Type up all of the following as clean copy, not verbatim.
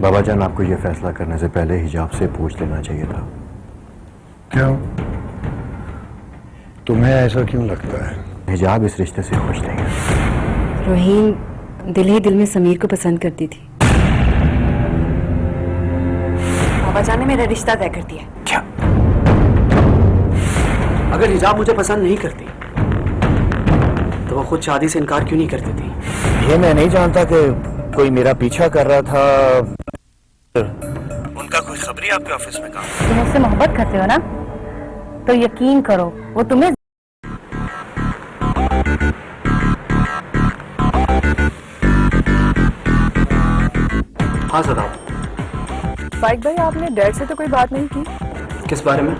बाबा जान, आपको ये फैसला करने से पहले हिजाब से पूछ लेना चाहिए था। क्यों? तुम्हें ऐसा क्यों लगता है? हिजाब इस रिश्ते से खुश नहीं है। रोहीन दिल ही दिल में समीर को पसंद करती थी। बाबा जान ने मेरा रिश्ता तय कर दिया। क्या? अगर हिजाब मुझे पसंद नहीं करती तो वो खुद शादी से इनकार क्यों नहीं करती थी? ये मैं नहीं जानता कि कोई मेरा पीछा कर रहा था। उनका कोई खबरी आपके ऑफिस में काम? तुम उससे मोहब्बत करते हो ना, तो यकीन करो वो तुम्हें। हाँ सदाब। फाइक भाई, आपने डैड से तो कोई बात नहीं की? किस बारे में?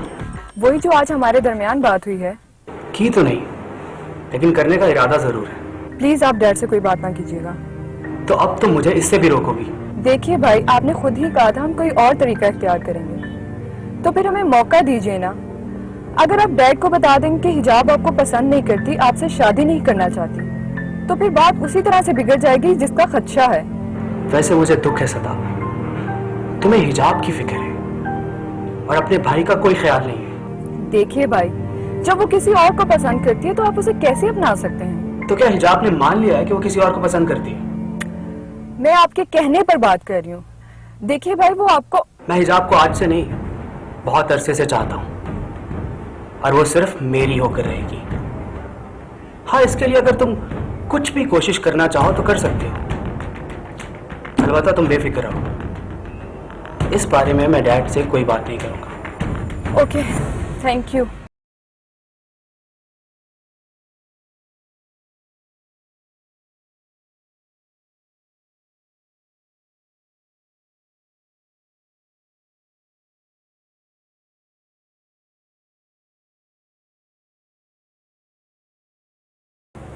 वही जो आज हमारे दरमियान बात हुई है। की तो नहीं, लेकिन करने का इरादा जरूर है। प्लीज आप डैड से कोई बात ना कीजिएगा। तो अब तुम मुझे इससे भी रोकोगी? देखिए भाई, आपने खुद ही कहा था हम कोई और तरीका इख्तियार करेंगे, तो फिर हमें मौका दीजिए ना। अगर आप डैड को बता देंगे कि हिजाब आपको पसंद नहीं करती, आपसे शादी नहीं करना चाहती, तो फिर बात उसी तरह से बिगड़ जाएगी जिसका खदशा है। वैसे मुझे दुख है सदाब, तुम्हें हिजाब की फिक्र है और अपने भाई का कोई ख्याल नहीं है। देखिए भाई, जब वो किसी और को पसंद करती है तो आप उसे कैसे अपना सकते हैं? तो क्या हिजाब ने मान लिया है कि वो किसी और को पसंद करती है? मैं आपके कहने पर बात कर रही हूँ। देखिए भाई, वो आपको। मैं हिजाब को आज से नहीं, बहुत अरसे से चाहता हूँ और वो सिर्फ मेरी होकर रहेगी। हाँ, इसके लिए अगर तुम कुछ भी कोशिश करना चाहो तो कर सकते हो। अलबत्ता तुम बेफिक्र रहो, इस बारे में मैं डैड से कोई बात नहीं करूंगा। Okay, thank you.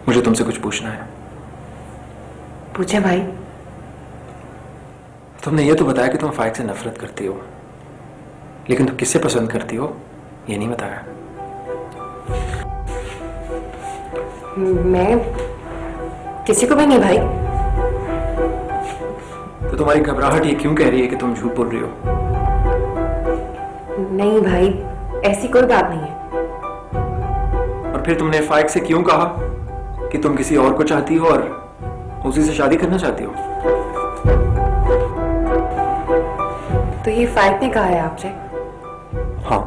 मुझे तुमसे कुछ पूछना है। पूछे भाई। तुमने ये तो बताया कि तुम फाइक से नफरत करती हो, लेकिन तुम किससे पसंद करती हो ये नहीं बताया। मैं किसी को भी नहीं भाई। तो तुम्हारी घबराहट ये क्यों कह रही है कि तुम झूठ बोल रही हो? नहीं भाई, ऐसी कोई बात नहीं है। और फिर तुमने फाइक से क्यों कहा कि तुम किसी और को चाहती हो और उसी से शादी करना चाहती हो? तो ये फाइक ने कहा है आपसे? हाँ।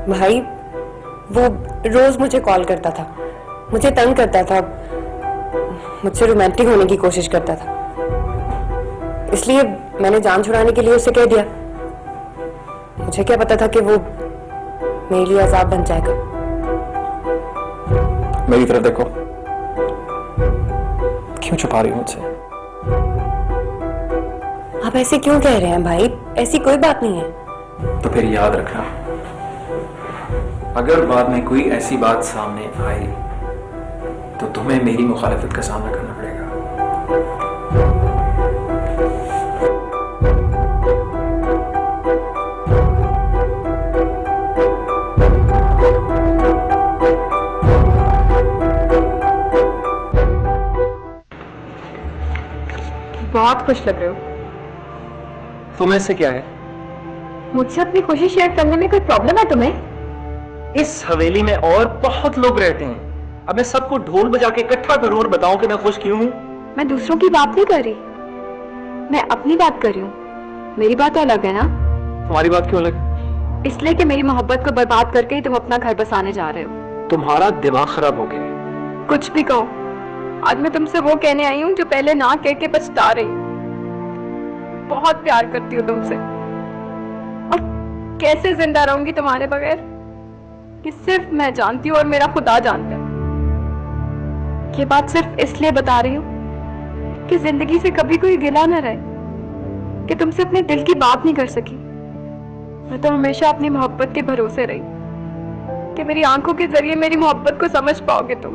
भाई, वो रोज मुझे कॉल करता था, मुझे तंग करता था, मुझसे रोमांटिक होने की कोशिश करता था। इसलिए मैंने जान छुड़ाने के लिए उसे कह दिया। मुझे क्या पता था कि वो मेरे लिए अजाब बन जाएगा। मेरी तरफ देखो, क्यों छुपा रही हो मुझसे? आप ऐसे क्यों कह रहे हैं भाई? ऐसी कोई बात नहीं है। तो फिर याद रखना, अगर बाद में कोई ऐसी बात सामने आई तो तुम्हें मेरी मुखालिफत का सामना करना पड़ेगा। बहुत खुश लग रहे हो। तुम्हें इससे क्या है? मुझसे अपनी खुशी शेयर करने में कोई प्रॉब्लम है तुम्हें? इस हवेली में और बहुत लोग रहते हैं। अब मैं सबको ढोल बजा के इकट्ठा करूं और बताऊं कि मैं खुश क्यों हूं? मैं दूसरों की बात नहीं कर रही, मैं अपनी बात कर रही हूँ। मेरी बात तो अलग है ना। तुम्हारी बात क्यों अलग? इसलिए कि मेरी मोहब्बत को बर्बाद करके ही तुम अपना घर बसाने जा रहे हो। तुम्हारा दिमाग खराब हो गया। कुछ भी कहो, आज मैं तुमसे वो कहने आई हूँ जो पहले ना कह के पछता रही। बहुत प्यार करती हूँ तुमसे, और कैसे जिंदा रहूंगी तुम्हारे बगैर कि सिर्फ मैं जानती हूँ और मेरा खुदा जानता है। ये बात सिर्फ इसलिए बता रही हूँ कि जिंदगी से कभी कोई गिला न रहे कि तुमसे अपने दिल की बात नहीं कर सकी। मैं तो हमेशा अपनी मोहब्बत के भरोसे रही कि मेरी आंखों के जरिए मेरी मोहब्बत को समझ पाओगे तुम,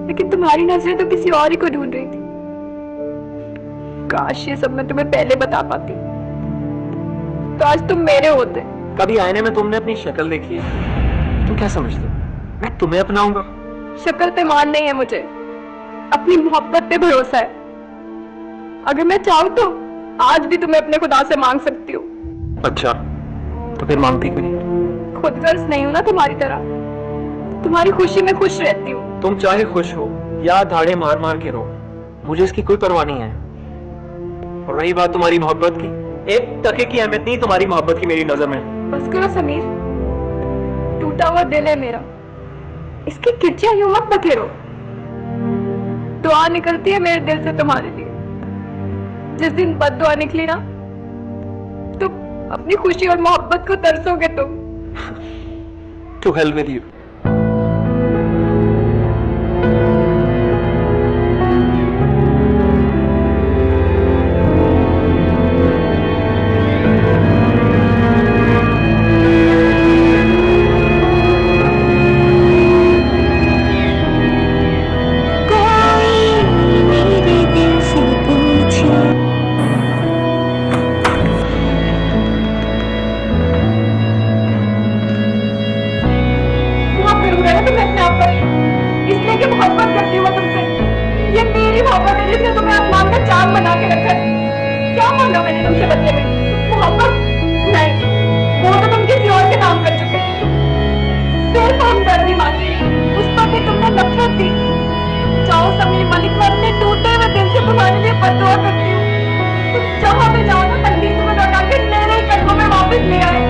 लेकिन तुम्हारी नजरें तो किसी और ही को ढूंढ रही थी। काश ये सब मैं तुम्हें पहले बता पाती, तो आज तुम मेरे होते। कभी आईने में तुमने अपनी शक्ल देखी है? तुम क्या समझते हो मैं तुम्हें अपनाऊंगा? शक्ल पे मान नहीं है मुझे, अपनी मोहब्बत पे भरोसा है। अगर मैं चाहूँ तो आज भी तुम्हें अपने खुदा से मांग सकती हूँ। अच्छा, तो फिर मांगती क्यों नहीं? खुद गर्ज नहीं हूँ ना तुम्हारी तरह, तुम्हारी खुशी में खुश रहती हूँ। तुम चाहे खुश हो या धाड़े मार मार के रो, मुझे इसकी कोई परवाह नहीं है। और रही बात तुम्हारी मोहब्बत की, एक टके की अहमियत नहीं तुम्हारी मोहब्बत की मेरी नजर में। बस करो समीर, टूटा हुआ दिल है मेरा, इसकी किरचियां यूं मत बखेरो। दुआ निकलती है मेरे दिल से तुम्हारे लिए। जिस दिन बद्दुआ निकली ना, तो अपनी खुशी और मोहब्बत को तरसोगे तुम। To hell with you. इसलिए कि मोहब्बत करती हूँ मैं तुमसे। ये मेरी मोहब्बत है जिसने तुम्हें आसमान का चांद बना के रखा है। क्या मांगा मैंने तुमसे बदले में? मोहब्बत नहीं, वो तो तुम किसी और के नाम कर चुके। सिर्फ हमदर्दी मांगी, उस पर भी तुमने नफरत दी। जाओ समीर मलिक, मैं अपने टूटे हुए दिल से तुम्हारे लिए बद्दुआ करती हूँ। तुम जहाँ भी जाओ ना, तकलीफ में लौटा के मेरे कदमों में वापस ले आए।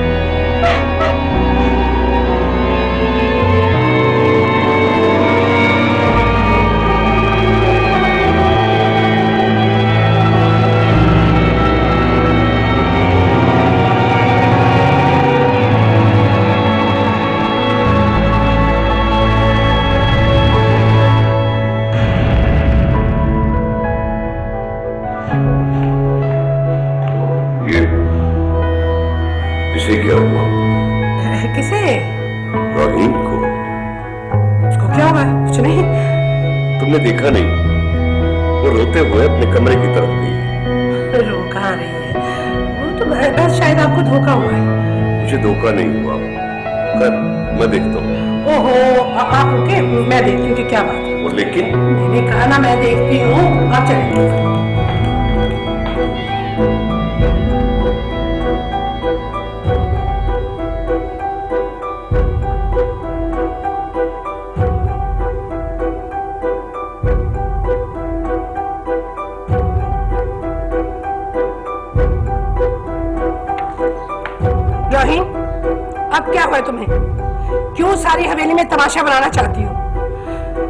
इसे क्या हुआ? किसे? रहीम को। उसको क्या हुआ? कुछ नहीं। तुमने देखा नहीं? वो रोते हुए अपने कमरे की तरफ गई। रो कहाँ रही है? वो तो बस शायद आपको धोखा हुआ है। मुझे धोखा नहीं हुआ। कर, मैं देखता हूँ। ओहो, आप रुके, मैं देखती हूँ कि क्या बात है। और लेकिन मैंने कहा ना मैं देखती हूँ, आप चलिए। रहीम, अब क्या हुआ तुम्हें? क्यों सारी हवेली में तमाशा बनाना चाहती हो?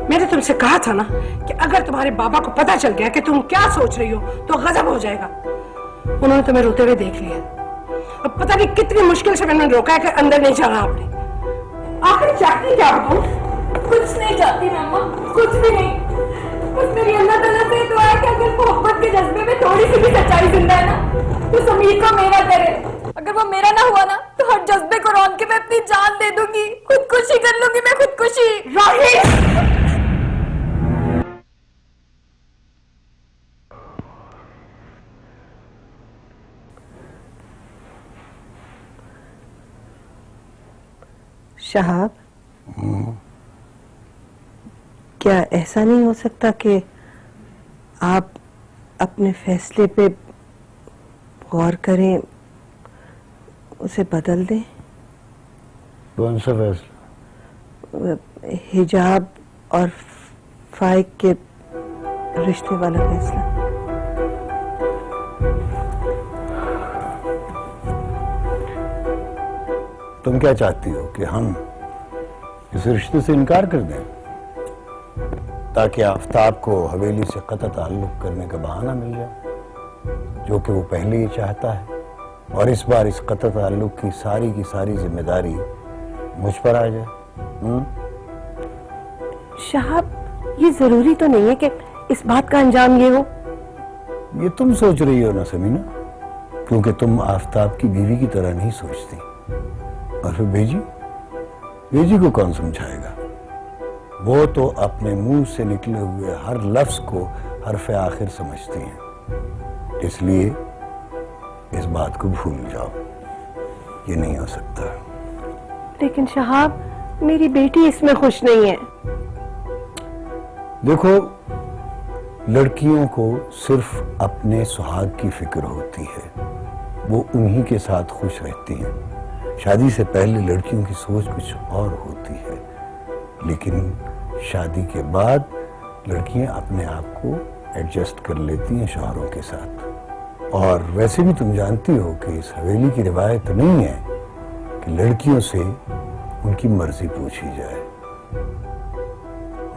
मैंने तुमसे कहा था ना कि अगर तुम्हारे बाबा को पता चल गया कि तुम क्या सोच रही हो तो गजब हो जाएगा। उन्होंने तुम्हें रोते हुए देख लिया। अब पता नहीं कितनी मुश्किल से मैंने रोका है कि अंदर नहीं जाना आपने। आखिर चाहती क्या हो तुम? कुछ नहीं चाहती मम्मा, कुछ भी नहीं। बस मेरी अल्लाह ताला से दुआ है कि अगर मोहब्बत के जज्बे में थोड़ी सी भी सच्चाई जिंदा है ना, तो समीर को मेरा करे। अगर वो मेरा ना हुआ ना, तो हर जज्बे को रौन के मैं अपनी जान दे दूंगी, खुदकुशी कर लूंगी मैं, खुदकुशी। शहाब, क्या ऐसा नहीं हो सकता कि आप अपने फैसले पे गौर करें, उसे बदल दें? कौन सा फैसला? हिजाब और फाइक के रिश्ते वाला फैसला। तुम क्या चाहती हो कि हम इस रिश्ते से इनकार कर दें ताकि आफताब को हवेली से कतई ताल्लुक करने का बहाना मिल जाए, जो कि वो पहले ही चाहता है, और इस बार इस कतई ताल्लुक की सारी जिम्मेदारी मुझ पर आ जाए? शहाब, ये जरूरी तो नहीं है कि इस बात का अंजाम ये हो। ये तुम सोच रही हो ना समीना, क्योंकि तुम आफताब की बीवी की तरह नहीं सोचती। और फिर बेजी को कौन समझाएगा? वो तो अपने मुंह से निकले हुए हर लफ्ज को हरफ आखिर समझती हैं। इसलिए इस बात को भूल जाओ, ये नहीं हो सकता। लेकिन शहाब, मेरी बेटी इसमें खुश नहीं है। देखो, लड़कियों को सिर्फ अपने सुहाग की फिक्र होती है, वो उन्हीं के साथ खुश रहती हैं। शादी से पहले लड़कियों की सोच कुछ और होती है, लेकिन शादी के बाद लड़कियां अपने आप को एडजस्ट कर लेती हैं शौहरों के साथ। और वैसे भी तुम जानती हो कि इस हवेली की रिवायत नहीं है कि लड़कियों से उनकी मर्जी पूछी जाए।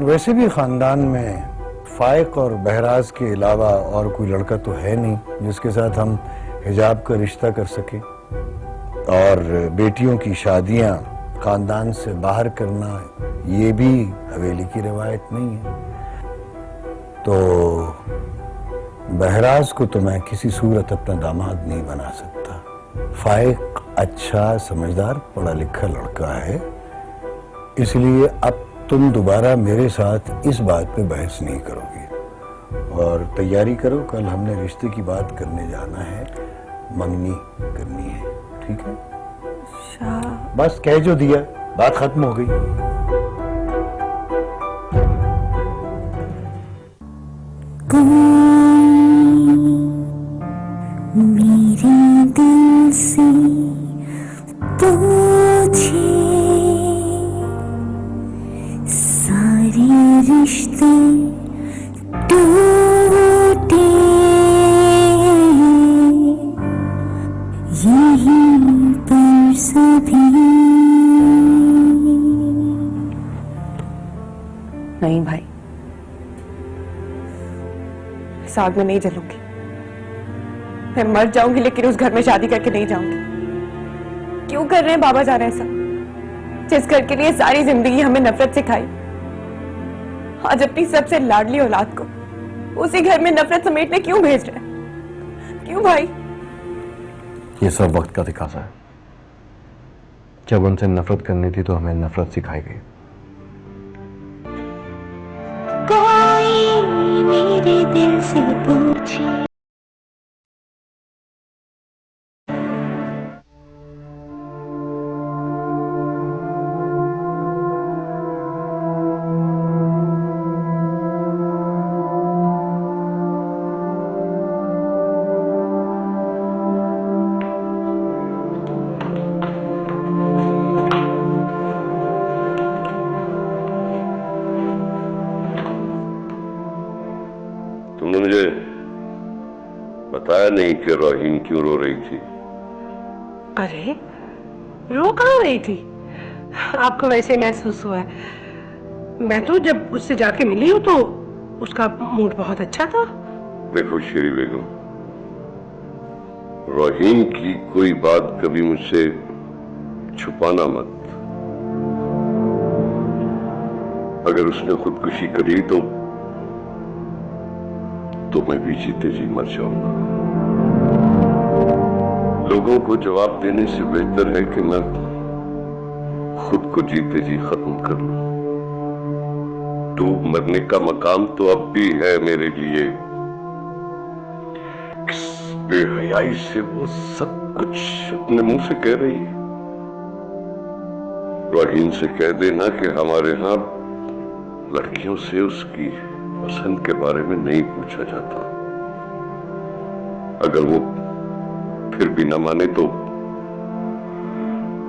वैसे भी खानदान में फाइक और बहराज के अलावा और कोई लड़का तो है नहीं जिसके साथ हम हिजाब का रिश्ता कर सके। और बेटियों की शादियां खानदान से बाहर करना ये भी हवेली की रिवायत नहीं है। तो बहराज को तो मैं किसी सूरत अपना दामाद नहीं बना सकता। फाइक अच्छा समझदार पढ़ा लिखा लड़का है, इसलिए अब तुम दोबारा मेरे साथ इस बात पे बहस नहीं करोगी। और तैयारी करो, कल हमने रिश्ते की बात करने जाना है, मंगनी करनी है, ठीक है? बस कह जो दिया, बात खत्म हो गई। मेरे दिल से पूछे सारे रिश्ते टूटे, यहीं पर सभी। नहीं भाई, इस आग में नहीं जलूंगी। मैं मर जाऊंगी लेकिन उस घर में शादी करके नहीं जाऊंगी। क्यों कर रहे हैं बाबा जान ऐसा? जिस घर के लिए सारी जिंदगी हमें नफरत सिखाई, आज अपनी सबसे लाडली औलाद को उसी घर में नफरत समेटने क्यों भेज रहे हैं? क्यों भाई? ये सब वक्त का तकाज़ा है। जब उनसे नफरत करनी थी तो हमें नफरत सिखाई गई। कोई मेरे दिल से पूछे तुमने मुझे बताया नहीं कि रोहिन क्यों रो रही थी। अरे रो कहाँ रही थी? आपको वैसे महसूस हुआ है। मैं तो जब उससे जाके मिली हूँ तो उसका मूड बहुत अच्छा था। देखो शेरी बेगम, रोहिन की कोई बात कभी मुझसे छुपाना मत। अगर उसने खुदकुशी करी तो मैं भी जीते जी मर जाऊंगा। लोगों को जवाब देने से बेहतर है कि मैं खुद को जीते जी खत्म कर लूं। डूब मरने का मकाम तो अब भी है मेरे लिए। किस बेहयाई से वो सब कुछ अपने मुंह से कह रही है। रोहिन से कह देना कि हमारे यहां लड़कियों से उसकी पसंद के बारे में नहीं पूछा जाता। अगर वो फिर भी न माने तो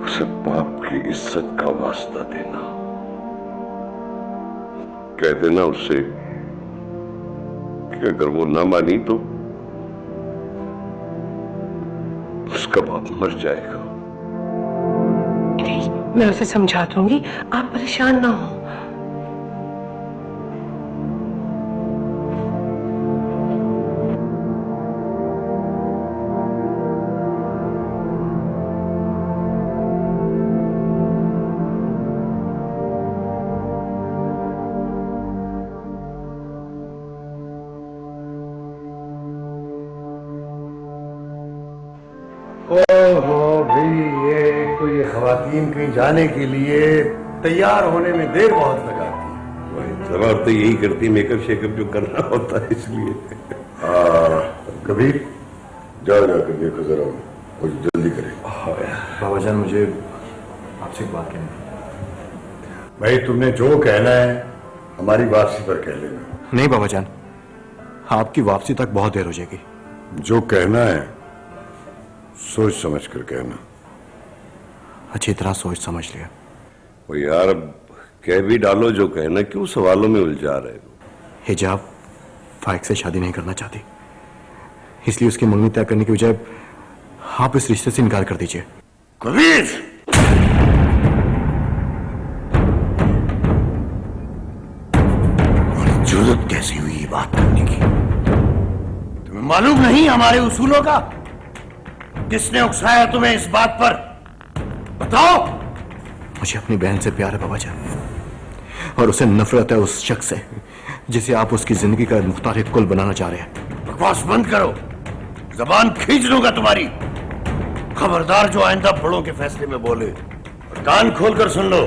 उसे बाप की इज्जत का वास्ता देना। कह देना उससे कि अगर वो न मानी तो उसका बाप मर जाएगा। मैं उसे समझा दूंगी, आप परेशान ना हो। ओहो भाई, ये खवातीन कहीं जाने के लिए तैयार होने में देर बहुत लगाती है। जरा तो यही करती मेकअप शेकअप जो करना होता है, इसलिए। कबीर जाओ जाकर देखो जरा, कुछ जल्दी करें। बाबा जान, मुझे आपसे एक बात कहनी है। भाई तुमने जो कहना है हमारी वापसी पर कह लेना। नहीं बाबा जान, आपकी वापसी तक बहुत देर हो जाएगी। जो कहना है सोच समझ कर कहना। अच्छी तरह सोच समझ लिया। वो यार अब कह भी डालो जो कहना, क्यों सवालों में उलझा रहे हो? हिजाब फाइक से शादी नहीं करना चाहती, इसलिए उसकी मंगनी तय करने की बजाय आप इस रिश्ते से इनकार कर दीजिए। कबीर, जरूरत कैसी हुई ये बात करने की? तुम्हें मालूम नहीं हमारे उसूलों का? किसने उकसाया तुम्हें इस बात पर? बताओ। मुझे अपनी बहन से प्यार है बाबा जान, और उसे नफरत है उस शख्स से जिसे आप उसकी जिंदगी का मुख्तार कुल बनाना चाह रहे हैं। बकवास बंद करो, जबान खींच लूंगा तुम्हारी। खबरदार जो आइंदा बड़ों के फैसले में बोले। और कान खोलकर सुन लो,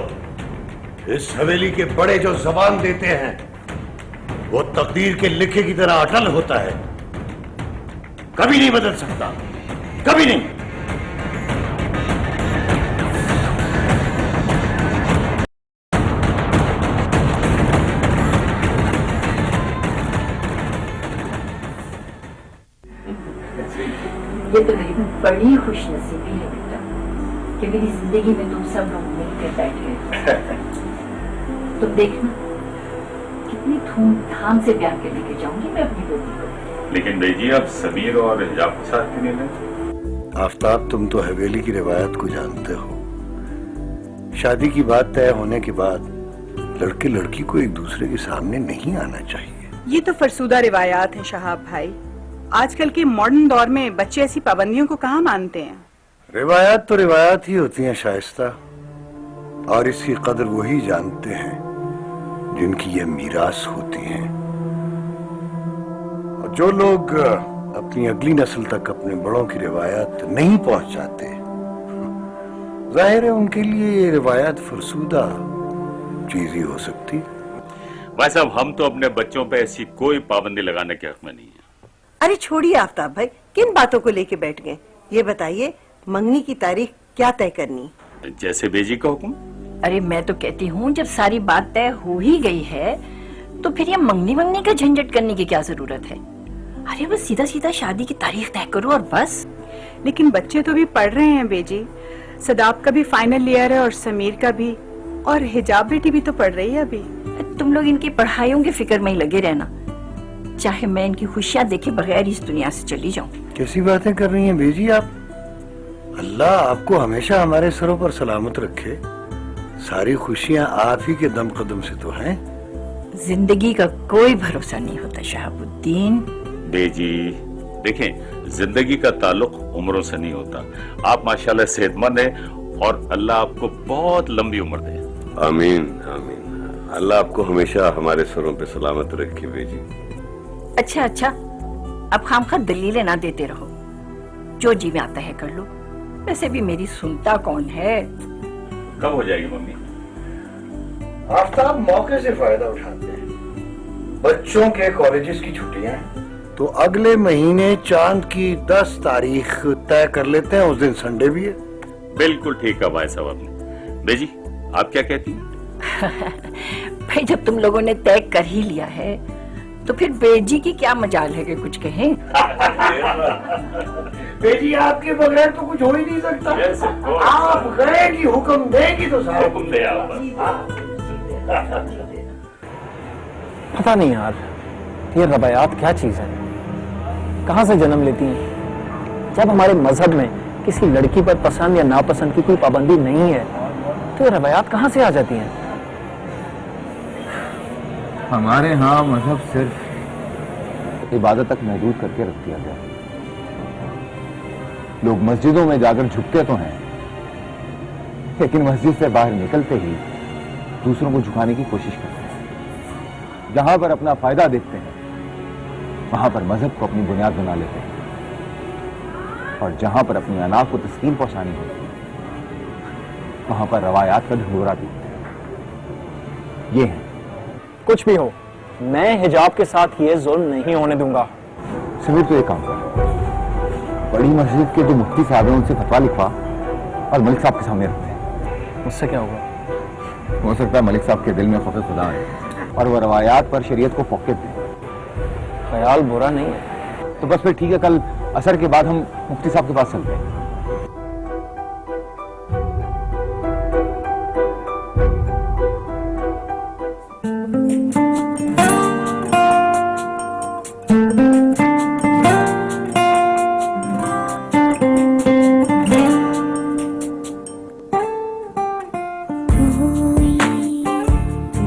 इस हवेली के बड़े जो जबान देते हैं वो तकदीर के लिखे की तरह अटल होता है, कभी नहीं बदल सकता, कभी नहीं। ये तो मेरी बड़ी खुशनसीबी है बेटा कि मेरी जिंदगी में तुम सब लोग मिलकर बैठे। तुम देखना कितनी धूमधाम से ब्याह के लेके जाऊंगी मैं अपनी बेटी को। लेकिन बेजी आप समीर और हिजाब के साथ क्यों नहीं गए? आफ्ताब, तुम तो हवेली की रिवायत को जानते हो। शादी की बात तय होने के बाद लड़के लड़की को एक दूसरे के सामने नहीं आना चाहिए। ये तो फरसूदा रिवायात है शहाब भाई। आजकल के मॉडर्न दौर में बच्चे ऐसी पाबंदियों को कहाँ मानते हैं। रिवायात तो रिवायात ही होती हैं शाइस्ता, और इसकी कदर वही जानते हैं जिनकी ये मीरास होती है। और जो लोग अपनी अगली नस्ल तक अपने बड़ों की रिवायात नहीं पहुंचाते, जाहिर है उनके लिए ये रिवायात फरसूदा चीज ही हो सकती। भाई साहब, हम तो अपने बच्चों पे ऐसी कोई पाबंदी लगाने के हक में नहीं है। अरे छोड़िए आफ्ताब भाई, किन बातों को लेके बैठ गए? ये बताइए, मंगनी की तारीख क्या तय करनी? जैसे बेजी का हुक्म। अरे मैं तो कहती हूँ जब सारी बात तय हो ही गई है तो फिर ये मंगनी का झंझट करने की क्या जरूरत है? अरे बस सीधा सीधा शादी की तारीख तय करो और बस। लेकिन बच्चे तो भी पढ़ रहे हैं बेजी। सदाब का भी फाइनल ईयर है और समीर का भी, और हिजाब बेटी भी तो पढ़ रही है अभी। तुम लोग इनकी पढ़ाइयों की फिक्र में ही लगे रहना, चाहे मैं इनकी खुशियां देखे बगैर इस दुनिया से चली जाऊं। कैसी बातें कर रही हैं बेजी आप? अल्लाह आपको हमेशा हमारे सरों पर सलामत रखे। सारी खुशियां आप ही के दम कदम से तो हैं। जिंदगी का कोई भरोसा नहीं होता शहाबुद्दीन। बेजी देखें, जिंदगी का ताल्लुक उम्रों से नहीं होता। आप माशाल्लाह सेहतमंद हैं और अल्लाह आपको बहुत लंबी उम्र दे। आमीन आमीन। अल्लाह आपको हमेशा हमारे सरों पे सलामत रखे बेजी। अच्छा अच्छा, अब खामखा दलीलें ना देते रहो, जो जी में आता है कर लो। वैसे भी मेरी सुनता कौन है। कब हो जाएगी मम्मी? आफ्ताब मौके से फायदा उठाते हैं। बच्चों के कॉलेजेस की छुट्टियां हैं तो अगले महीने चांद की 10 तारीख तय कर लेते हैं। उस दिन संडे भी है। बिल्कुल ठीक है भाई साहब आपने। बेजी आप क्या कहती हैं? भाई जब तुम लोगों ने तय कर ही लिया है तो फिर बेजी की क्या मजाल है कि कुछ कहें। बेजी आपके बगैर तो कुछ हो ही नहीं सकता। आप कहेगी, हुक्म देगी तो सारा हुक्म दे आप। पता नहीं यार, ये रवायात क्या चीज है, कहाँ से जन्म लेती हैं? जब हमारे मजहब में किसी लड़की पर पसंद या नापसंद की कोई पाबंदी नहीं है तो ये रवायात कहाँ से आ जाती हैं? हमारे यहाँ मजहब सिर्फ इबादत तक महदूद करके रख दिया गया। लोग मस्जिदों में जाकर झुकते तो हैं, लेकिन मस्जिद से बाहर निकलते ही दूसरों को झुकाने की कोशिश करते हैं। जहां पर अपना फायदा देखते हैं वहां पर मजहब को अपनी बुनियाद बना लेते हैं, और जहां पर अपनी अना को तस्कीन पहुंचानी होती है वहां पर रवायात का ढिंढोरा पीटते हैं। ये है। कुछ भी हो, मैं हिजाब के साथ ये जुल्म नहीं होने दूंगा। समीर तो एक काम कर, बड़ी मस्जिद के जो मुफ्ती साहब हैं उनसे फतवा लिखवा और मलिक साहब के सामने रखते हैं। उससे क्या होगा? हो सकता है मलिक साहब के दिल में खौफ खुदा है और वह रवायात पर शरीयत को फोकत दें। ख्याल बुरा नहीं है। तो बस फिर ठीक है, कल असर के बाद हम मुफ्ती साहब के पास चलते हैं।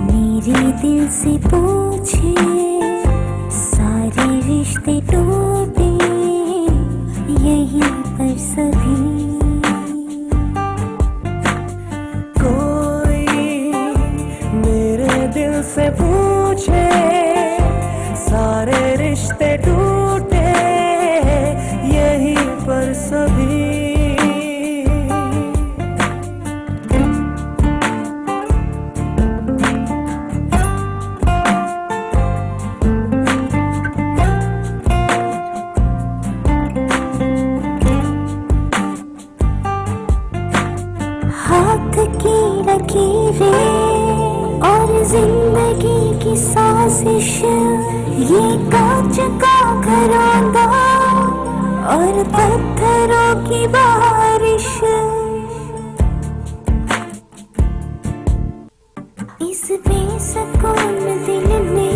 मेरे दिल से पूछे सारे रिश्ते टूटे यहीं पर सभी। कोई मेरे दिल से पूछे सारे रिश्ते टूटे यहीं पर सभी। हाथ की लकीरें और जिंदगी की साजिश, ये कांच का घरौंदा और पत्थरों की बारिश, इस बेसुकून दिल ने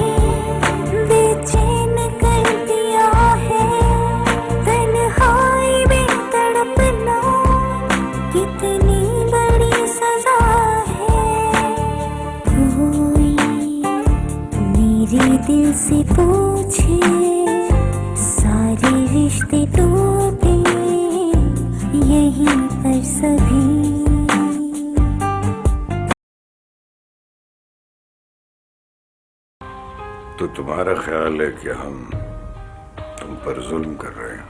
बेचैन कर दिया है। तन्हाई में तड़पना कितनी बड़ी सजा है। कोई मेरे दिल से पूछे सारे रिश्ते टूटे यहीं पर सभी। तो तुम्हारा ख्याल है कि हम तुम पर जुल्म कर रहे हैं?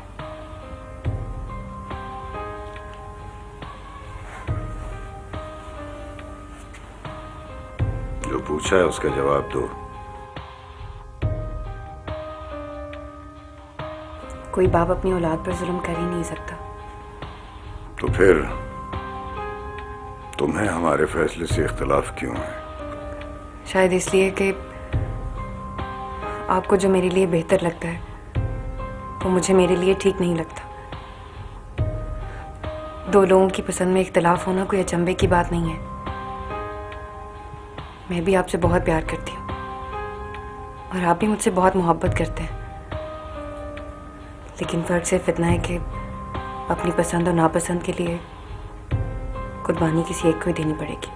जो पूछा है उसका जवाब दो। कोई बाप अपनी औलाद पर जुल्म कर ही नहीं सकता। तो फिर तुम्हें हमारे फैसले से इख्तिलाफ क्यों है? शायद इसलिए कि आपको जो मेरे लिए बेहतर लगता है वो मुझे मेरे लिए ठीक नहीं लगता। दो लोगों की पसंद में इख्तिलाफ होना कोई अचंभे की बात नहीं है। मैं भी आपसे बहुत प्यार करती हूँ और आप भी मुझसे बहुत मोहब्बत करते हैं, लेकिन फर्क सिर्फ इतना है कि अपनी पसंद और नापसंद के लिए कुर्बानी किसी एक को ही देनी पड़ेगी।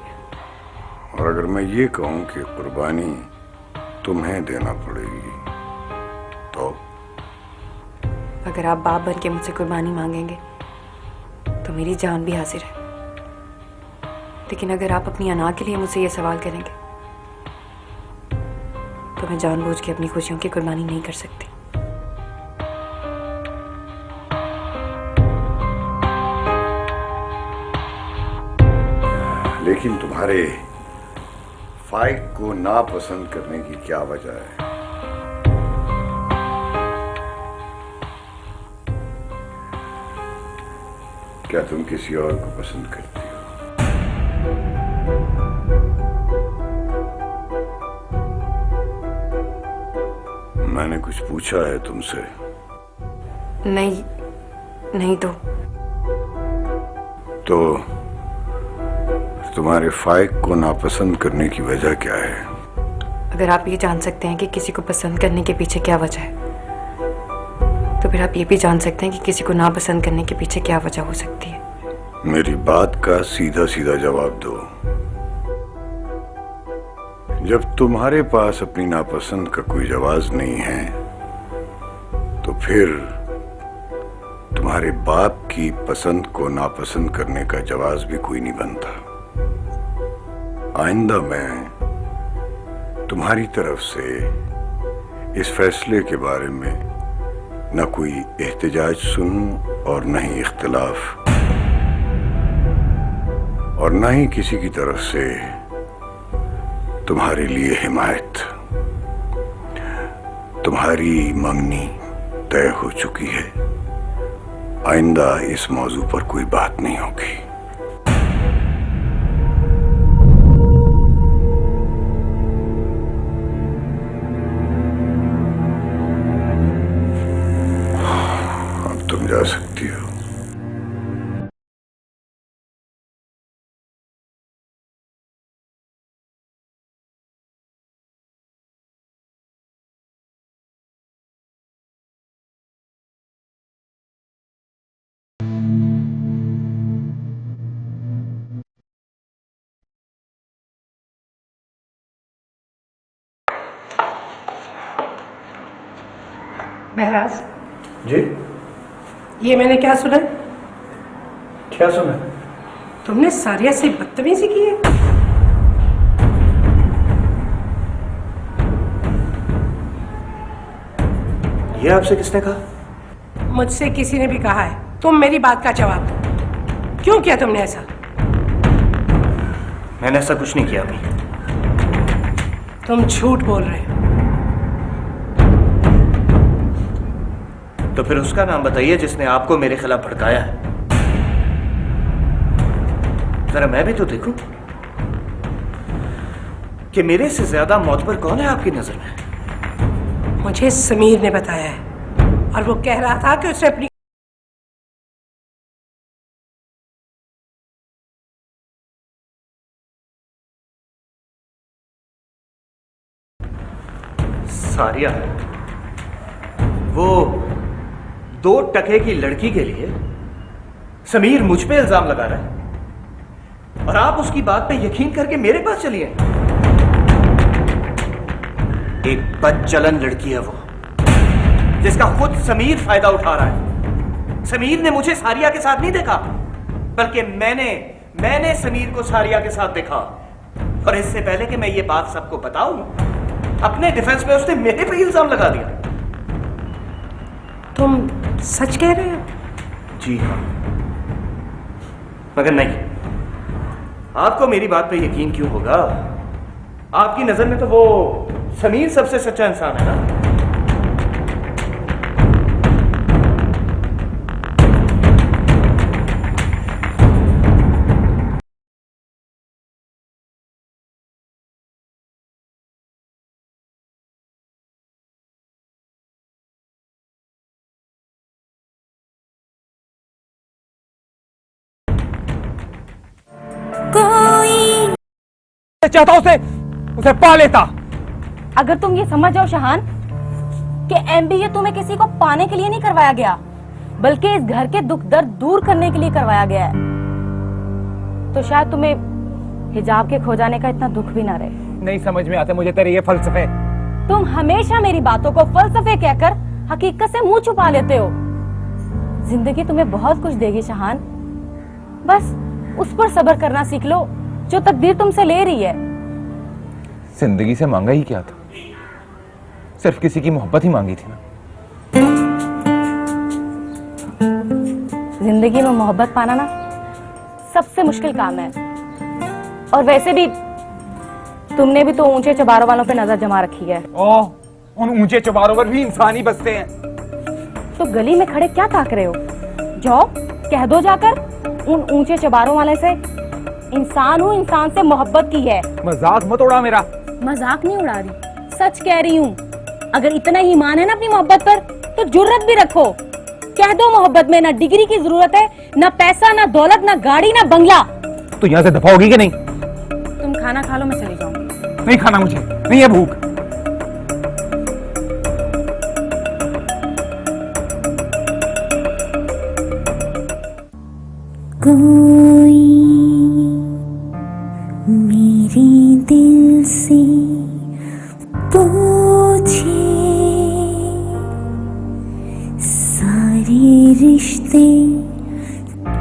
और अगर मैं ये कहूं कि कुर्बानी तुम्हें देना पड़ेगी तो? अगर आप बाप बन के मुझसे कुर्बानी मांगेंगे तो मेरी जान भी हाजिर है, लेकिन अगर आप अपनी अना के लिए मुझसे ये सवाल करेंगे तो मैं जानबूझ के अपनी खुशियों की कुर्बानी नहीं कर सकती। लेकिन तुम्हारे फाइक को नापसंद करने की क्या वजह है? क्या तुम किसी और को पसंद करती हो? मैंने कुछ पूछा है तुमसे? नहीं, नहीं तो तुम्हारे फाइक को नापसंद करने की वजह क्या है? अगर आप ये जान सकते हैं कि किसी को पसंद करने के पीछे क्या वजह है, तो फिर आप ये भी जान सकते हैं कि किसी को नापसंद करने के पीछे क्या वजह हो सकती है। मेरी बात का सीधा सीधा जवाब दो। जब तुम्हारे पास अपनी नापसंद का कोई जवाब नहीं है तो फिर तुम्हारे बाप की पसंद को नापसंद करने का जवाब भी कोई नहीं बनता। आइंदा मैं तुम्हारी तरफ से इस फैसले के बारे में न कोई एहतजाज सुनूं और न ही इख्तिलाफ, और न ही किसी की तरफ से तुम्हारे लिए हिमायत। तुम्हारी मंगनी तय हो चुकी है। आइंदा इस मौजू पर कोई बात नहीं होगी। जा सकती हो। महराज जी ये मैंने क्या सुना? क्या सुना? तुमने सारिया से बदतमीजी की है। ये आपसे किसने कहा? मुझसे किसी ने भी कहा है। तुम मेरी बात का जवाब दो, क्यों किया तुमने ऐसा? मैंने ऐसा कुछ नहीं किया अभी। तुम झूठ बोल रहे हो। तो फिर उसका नाम बताइए जिसने आपको मेरे खिलाफ भड़काया है। जरा मैं भी तो देखूं कि मेरे से ज्यादा मौतबर कौन है आपकी नजर में। मुझे समीर ने बताया है और वो कह रहा था कि उसे अपनी सारिया, वो 2 टके की लड़की के लिए समीर मुझ पे इल्जाम लगा रहा है और आप उसकी बात पे यकीन करके मेरे पास चलिए। एक बदचलन लड़की है वो, जिसका खुद समीर फायदा उठा रहा है। समीर ने मुझे सारिया के साथ नहीं देखा, बल्कि मैंने समीर को सारिया के साथ देखा। और इससे पहले कि मैं ये बात सबको बताऊं, अपने डिफेंस में उसने मेरे पे इल्जाम लगा दिया। तुम सच कह रहे हो? जी हाँ, मगर नहीं, आपको मेरी बात पे यकीन क्यों होगा? आपकी नजर में तो वो समीर सबसे सच्चा इंसान है ना। चाहता उसे पा लेता। अगर तुम ये समझ जाओ शहान कि एमबीए तुम्हें किसी को पाने के लिए नहीं करवाया गया, बल्कि इस घर के दुख दर्द दूर करने के लिए करवाया गया है, तो शायद तुम्हें हिजाब के खो जाने का इतना दुख भी ना रहे। नहीं समझ में आते मुझे तेरे ये फलसफे। तुम हमेशा मेरी बातों को फलसफे कहकर हकीकत से मुंह छुपा लेते हो। जिंदगी तुम्हें बहुत कुछ देगी शहान, बस उस पर सब्र करना सीख लो जो तकदीर तुमसे ले रही है। जिंदगी से मांगा ही क्या था? सिर्फ किसी की मोहब्बत ही मांगी थी ना। जिंदगी में मोहब्बत पाना ना सबसे मुश्किल काम है। और वैसे भी तुमने भी तो ऊंचे चबारों वालों पे नजर जमा रखी है। ओह, उन ऊंचे चबारों पर भी इंसान ही बसते हैं। तो गली में खड़े क्या ताक रहे हो? जाओ कह दो जाकर उन ऊंचे चबारों वाले से, इंसान हूँ, इंसान से मोहब्बत की है। मजाक मत उड़ा मेरा। मजाक नहीं उड़ा रही, सच कह रही हूँ। अगर इतना ही ईमान है ना अपनी मोहब्बत पर, तो जुर्रत भी रखो, कह दो मोहब्बत में ना डिग्री की जरूरत है, ना पैसा, ना दौलत, ना गाड़ी, ना बंगला। तू यहाँ से दफा होगी कि नहीं? तुम खाना खा लो, मैं चली जाऊंगी। नहीं खाना, मुझे नहीं है भूख। कोई मेरे दिल से पूछे, सारे रिश्ते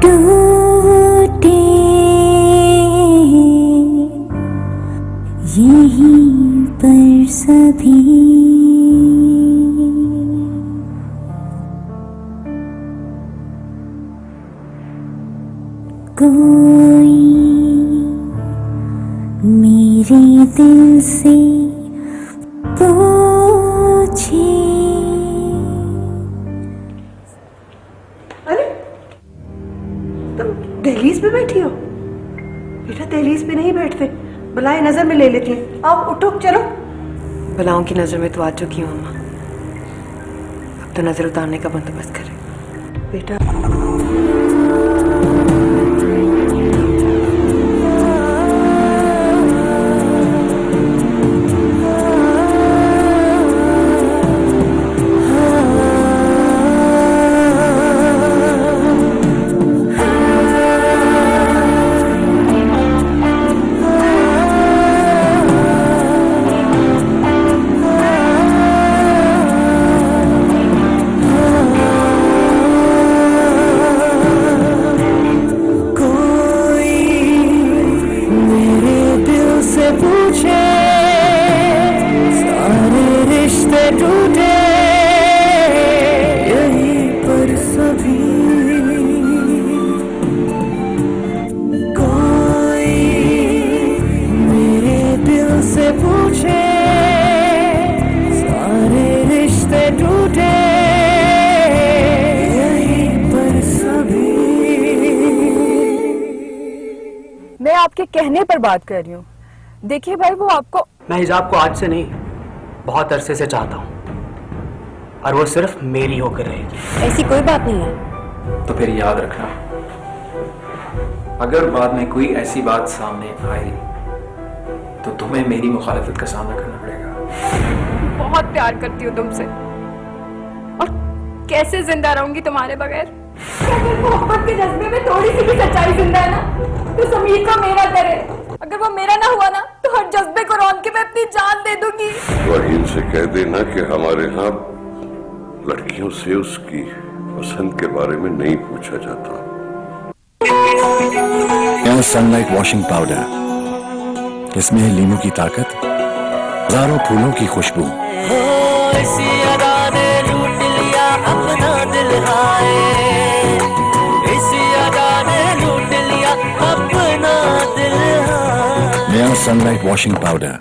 टूटे यहीं पर सभी। कोई मेरे दिल से पूछे। अरे तुम दहलीज पे बैठी हो? बेटा दहलीज पे नहीं बैठते, बलाए नजर में ले लेती हैं। आओ उठो, चलो। बलाओं की नजर में तो आ चुकी हूँ अम्मा, अब तो नजर उतारने का बंदोबस्त करें। बेटा मैं आपके कहने पर बात कर रही हूँ। देखिए भाई, वो आपको मैं हिजाब को आज से नहीं, बहुत अरसे से चाहता हूँ और वो सिर्फ मेरी होकर रहेगी। ऐसी कोई बात नहीं है। तो फिर याद रखना, अगर बाद में कोई ऐसी बात सामने आई तो तुम्हें मेरी मुखालफत का सामना करना पड़ेगा। बहुत प्यार करती हूँ तुमसे और कैसे जिंदा रहूंगी तुम्हारे बगैर। अगर मोहब्बत के जज्बे में थोड़ी सी भी सच्चाई जिंदा है ना, तो समीर को मेरा करे। अगर वो मेरा ना हुआ ना, तो हर जज्बे को रौंद के मैं अपनी जान दे दूंगी। वहीम से कह देना कि हमारे यहाँ लड़कियों से उसकी पसंद के बारे में नहीं पूछा जाता। यहाँ सनलाइट वॉशिंग पाउडर, इसमें है लीमू की ताकत, हजारों फूलों की खुशबू। इसी अदा ने लूट लिया अपना दिल, हाय इसी अदा ने लूट लिया अपना दिल। नया सनलाइट वॉशिंग पाउडर।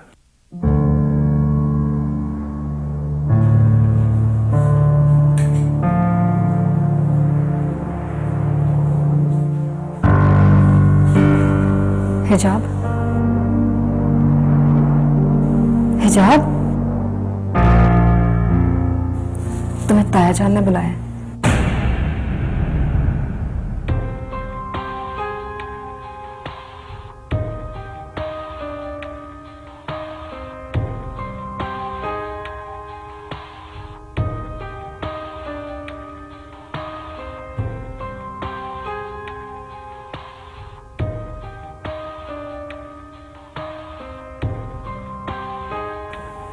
हिजाब, हिजाब, तुम्हें ताया जान ने बुलाया।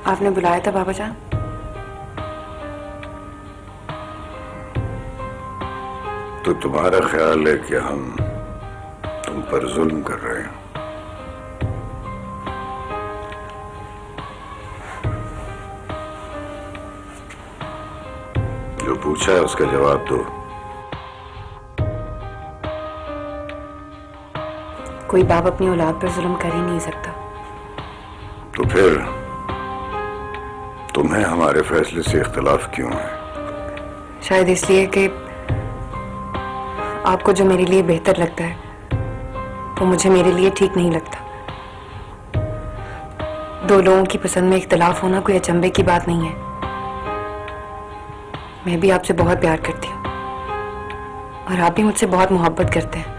आपने बुलाया था बाबा जान? तो तुम्हारा ख्याल है कि हम तुम पर जुल्म कर रहे हैं? जो पूछा है उसका जवाब दो। कोई बाप अपनी औलाद पर जुल्म कर ही नहीं सकता। तो फिर तुम्हें हमारे फैसले से इख्तिलाफ क्यों है? शायद इसलिए कि आपको जो मेरे लिए बेहतर लगता है वो मुझे मेरे लिए ठीक नहीं लगता। दो लोगों की पसंद में इख्तिलाफ होना कोई अचंभे की बात नहीं है। मैं भी आपसे बहुत प्यार करती हूँ और आप भी मुझसे बहुत मोहब्बत करते हैं,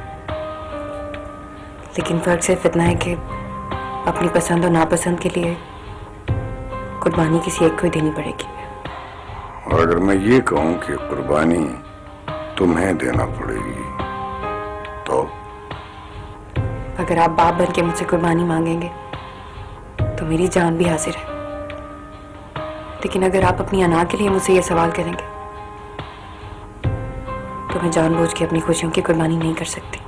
लेकिन फर्क सिर्फ इतना है कि अपनी पसंद और नापसंद के लिए कुर्बानी किसी एक को ही देनी पड़ेगी। और अगर मैं ये कहूं कि कुर्बानी तुम्हें देना पड़ेगी तो? अगर आप बाप बन के मुझसे कुर्बानी मांगेंगे तो मेरी जान भी हाजिर है, लेकिन अगर आप अपनी अना के लिए मुझसे ये सवाल करेंगे तो मैं जानबूझ के अपनी खुशियों की कुर्बानी नहीं कर सकती।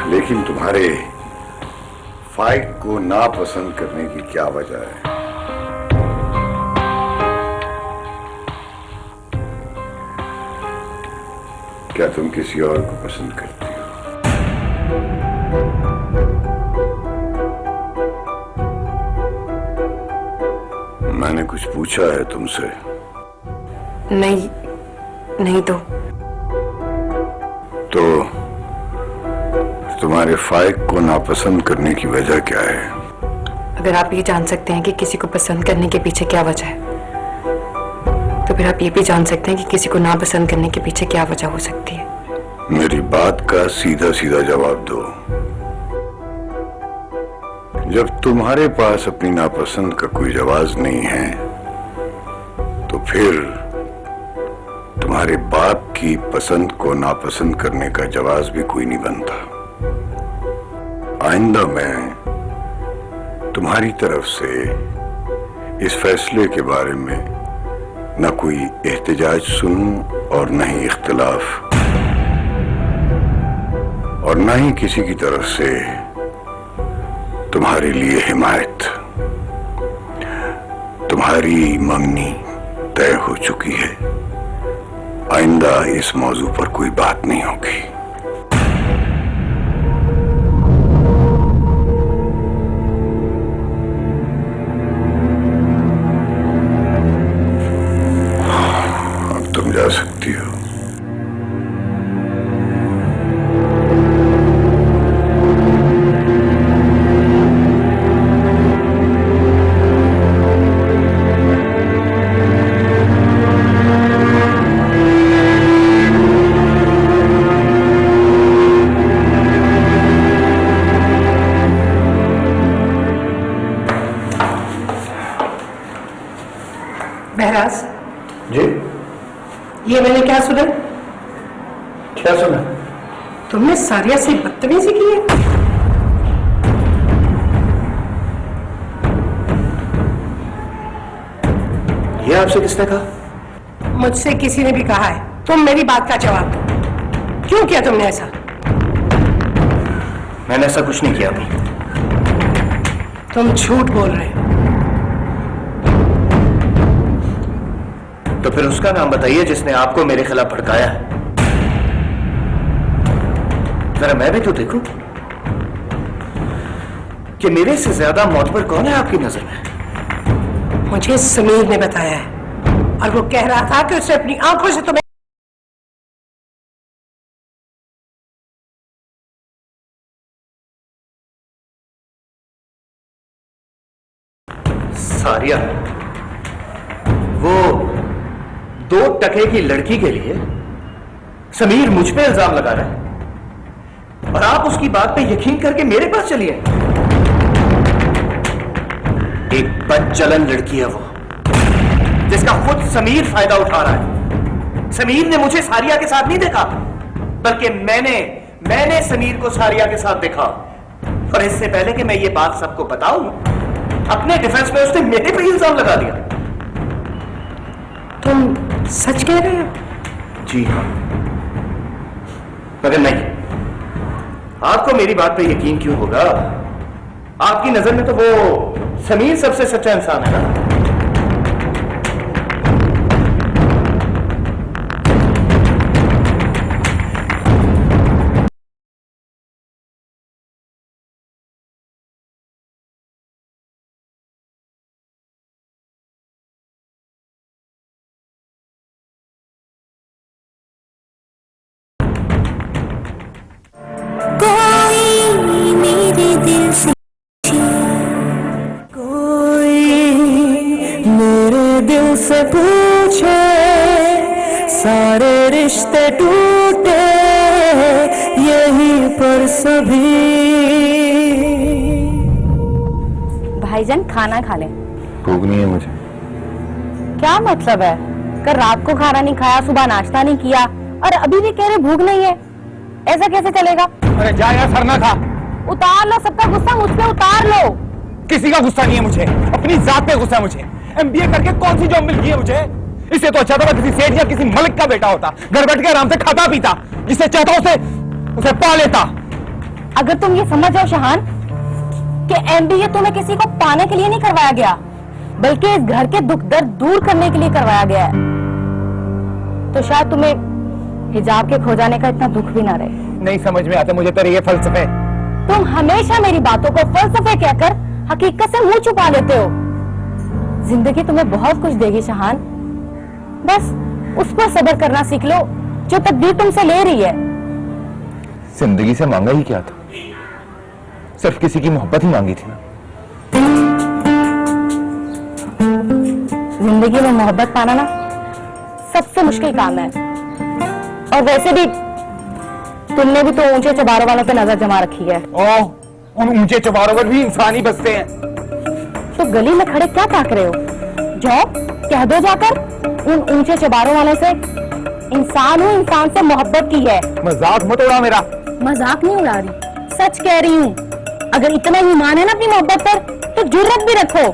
लेकिन तुम्हारे फाइक को नापसंद करने की क्या वजह है? क्या तुम किसी और को पसंद करती हो? मैंने कुछ पूछा है तुमसे? नहीं, नहीं तो तुम्हारे फाइक को नापसंद करने की वजह क्या है? अगर आप ये जान सकते हैं कि किसी को पसंद करने के पीछे क्या वजह है, तो फिर आप ये भी जान सकते हैं कि किसी को नापसंद करने के पीछे क्या वजह हो सकती है। मेरी बात का सीधा सीधा जवाब दो। जब तुम्हारे पास अपनी नापसंद का कोई जवाब नहीं है, तो फिर तुम्हारे बाप की पसंद को नापसंद करने का जवाब भी कोई नहीं बनता। आइंदा मैं तुम्हारी तरफ से इस फैसले के बारे में न कोई एहतजाज सुनूं और न ही इख्तिलाफ, और न ही किसी की तरफ से तुम्हारे लिए हिमायत। तुम्हारी मंगनी तय हो चुकी है। आइंदा इस मौजू पर कोई बात नहीं होगी। अब तुम जा सकती हो। महराज जी, ये मैंने क्या सुना? क्या सुना? तुमने सारिया से बदतमीजी की है। ये आपसे किसने कहा? मुझसे किसी ने भी कहा है। तुम मेरी बात का जवाब दो। क्यों किया तुमने ऐसा? मैंने ऐसा कुछ नहीं किया अभी। तुम झूठ बोल रहे हो। तो फिर उसका नाम बताइए जिसने आपको मेरे खिलाफ भड़काया है। जरा मैं भी तो देखूं कि मेरे से ज्यादा मोतबर कौन है आपकी नजर में। मुझे समीर ने बताया है, और वो कह रहा था कि उसने अपनी आंखों से तुम्हें सारिया, वो 2 टके की लड़की के लिए समीर मुझ पे इल्जाम लगा रहा है, और आप उसकी बात पे यकीन करके मेरे पास चली आई। एक बदचलन लड़की है वो, जिसका खुद समीर फायदा उठा रहा है। समीर ने मुझे सारिया के साथ नहीं देखा, बल्कि मैंने समीर को सारिया के साथ देखा। और इससे पहले कि मैं ये बात सबको बताऊं, अपने डिफेंस में उसने मेरे पे इल्जाम लगा दिया। तुम सच कह रहे हो? जी हाँ, मगर नहीं, आपको मेरी बात पे यकीन क्यों होगा? आपकी नजर में तो वो समीर सबसे सच्चा इंसान है ना। कोई मेरे दिल से मेरे दिल से पूछे, सारे रिश्ते टूटे यहीं पर सभी। भाईजान खाना खा ले। भूख नहीं है मुझे। क्या मतलब है? कल रात को खाना नहीं खाया, सुबह नाश्ता नहीं किया, और अभी भी कह रहे भूख नहीं है। ऐसा कैसे चलेगा? अरे जा यार, सर ना खा। उतार लो सबका गुस्सा मुझ पे, उतार लो। किसी का गुस्सा नहीं है मुझे, अपनी जात पे गुस्सा है मुझे। एमबीए करके कौन सी जॉब मिल गई है मुझे? इससे तो अच्छा था मैं किसी सेठ या किसी मलिक का बेटा होता, घर बैठ के आराम से खाता पीता, जिसे चाहता उसे पा लेता। अगर तुम ये समझ जाओ शहान कि एमबीए तुम्हें किसी को पाने के लिए नहीं करवाया गया, बल्कि इस घर के दुख दर्द दूर करने के लिए करवाया गया है, तो शायद तुम्हें हिजाब के खो जाने का इतना दुख भी ना रहे। नहीं समझ में आता मुझे तेरे ये फलसफे। तुम हमेशा मेरी बातों को फलसफे कहकर हकीकत से मुंह छुपा लेते हो। जिंदगी तुम्हें बहुत कुछ देगी शहान, बस उस पर सब्र करना सीख लो जो तकदीर तुमसे ले रही है। जिंदगी से मांगा ही क्या था? सिर्फ किसी की मोहब्बत ही मांगी थी ना। जिंदगी में मोहब्बत पाना ना सबसे मुश्किल काम है। और वैसे भी तुमने भी तो ऊंचे चबारों वालों पे नजर जमा रखी है। ओह, उन ऊंचे चबारों पर भी इंसान ही बसते हैं। तो गली में खड़े क्या ताक रहे हो? जाओ कह दो जाकर उन ऊंचे चबारों वाले से इंसान हूँ, इंसान से मोहब्बत की है। मजाक मत उड़ा मेरा। मजाक नहीं उड़ा रही, सच कह रही हूँ। अगर इतना ही ईमान है ना अपनी मोहब्बत पर तो जुर्रत भी रखो।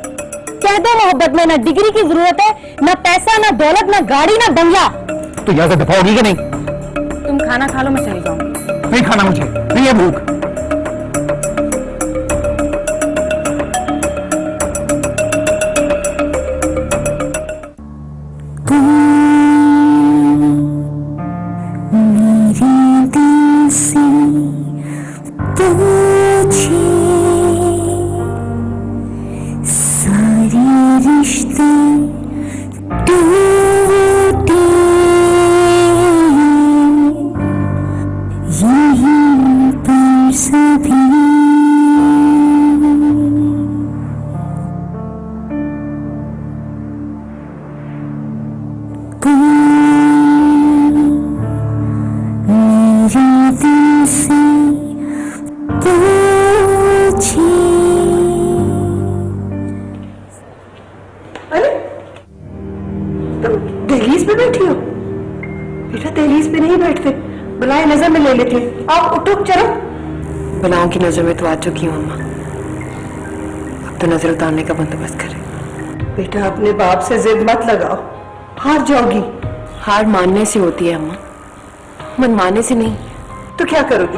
कह दो मोहब्बत में ना डिग्री की जरूरत है, ना पैसा, ना दौलत, ना गाड़ी, ना बंगला। तो यहाँ से दफाओगी कि नहीं? तुम खाना खा लो, मैं चली जाऊंगी। नहीं खाना मुझे, नहीं है भूख। मेरे दिल से पूछे सारे रिश्ते टूटे, यहीं पर सभी मेरे दिल से पूछे। अरे तुम दहलीज पे बैठी हो? बेटा दहलीज पे नहीं बैठते, बुलाए नजर में ले लेते हैं। आओ उठो चलो। बुलाओं की नजर में तो आ चुकी हूँ अम्मा, अब तो नजर उतारने का बंदोबस्त करें। बेटा अपने बाप से जिद मत लगाओ, हार जाओगी। हार मानने से होती है अम्मा, मनमाने से नहीं। तो क्या करोगी?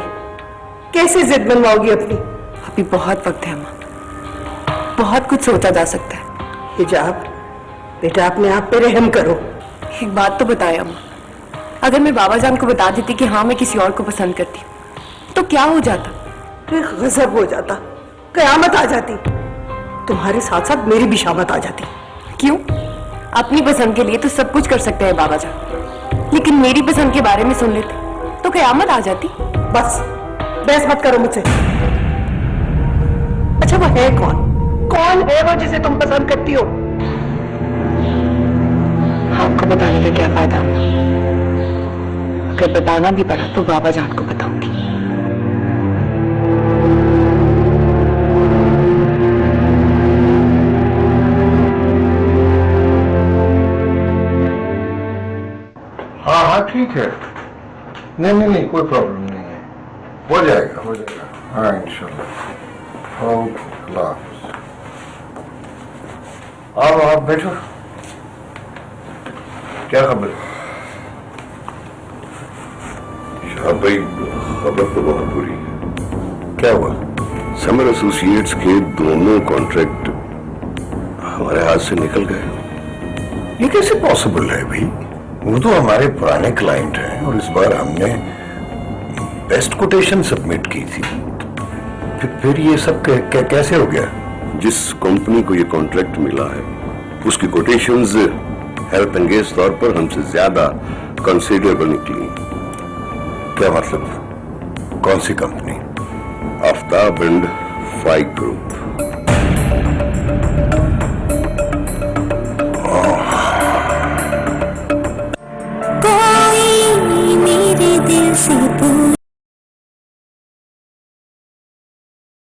कैसे जिद मनवाओगी अपनी? अभी बहुत वक्त है अम्मा, बहुत कुछ सोचा जा सकता है। हिजाब बेटा अपने आप पे रहम करो। एक बात तो बताए अम्मा, अगर मैं बाबा जान को बता देती कि हाँ मैं किसी और को पसंद करती हूँ तो क्या हो जाता? फिर गजब हो जाता, कयामत आ जाती। तुम्हारे साथ साथ मेरी भी शामत आ जाती। क्यों? अपनी पसंद के लिए तो सब कुछ कर सकते हैं बाबा जान, लेकिन मेरी पसंद के बारे में सुन लेते तो कयामत आ जाती। बस बहस मत करो मुझसे। अच्छा वो है कौन? कौन है वो जिसे तुम पसंद करती हो? आपको बताने का क्या फायदा? अगर बताना भी पड़ा तो बाबा जान को बताऊंगी। हाँ हाँ ठीक है, नहीं नहीं नहीं कोई प्रॉब्लम नहीं है, हो जाएगा हो जाएगा। हाँ इंशाल्लाह। अल्लाह हाफ़िज़। आओ आप बैठो। क्या खबर? शाह भाई खबर तो बहुत बुरी है। क्या हुआ? समर एसोसिएट्स के दोनों कॉन्ट्रैक्ट हमारे हाथ से निकल गए। ये कैसे पॉसिबल है भाई? वो तो हमारे पुराने क्लाइंट हैं और इस बार हमने बेस्ट कोटेशन सबमिट की थी। फिर ये सब कैसे हो गया? जिस कंपनी को ये कॉन्ट्रैक्ट मिला है उसकी कोटेशंस हेल्थ एंगेज तौर पर हमसे ज्यादा कंसिडरेबल निकली। क्या मतलब? कौन सी company? Aftab and Faik group.